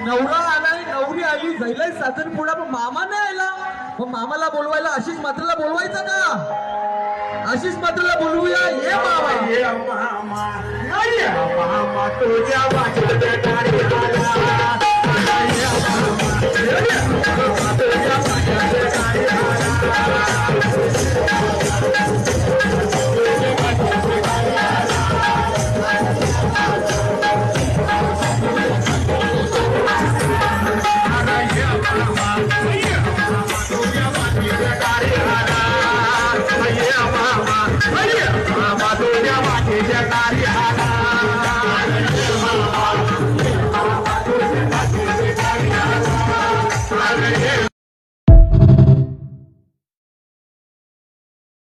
नवरा आलाय नवरी आली जायलाय साखरपुडा पण मामा नाही आला मग मामाला बोलवायला आशिष मात्रला बोलवायचं का आशिष मात्रला बोलवूया ये मामा ये मामा ये मामा तुझ्या वाटेच्या दारी आला ये मामा तुझ्या वाटेच्या दारी मामा तुझ्या वाटेच्या दारी आला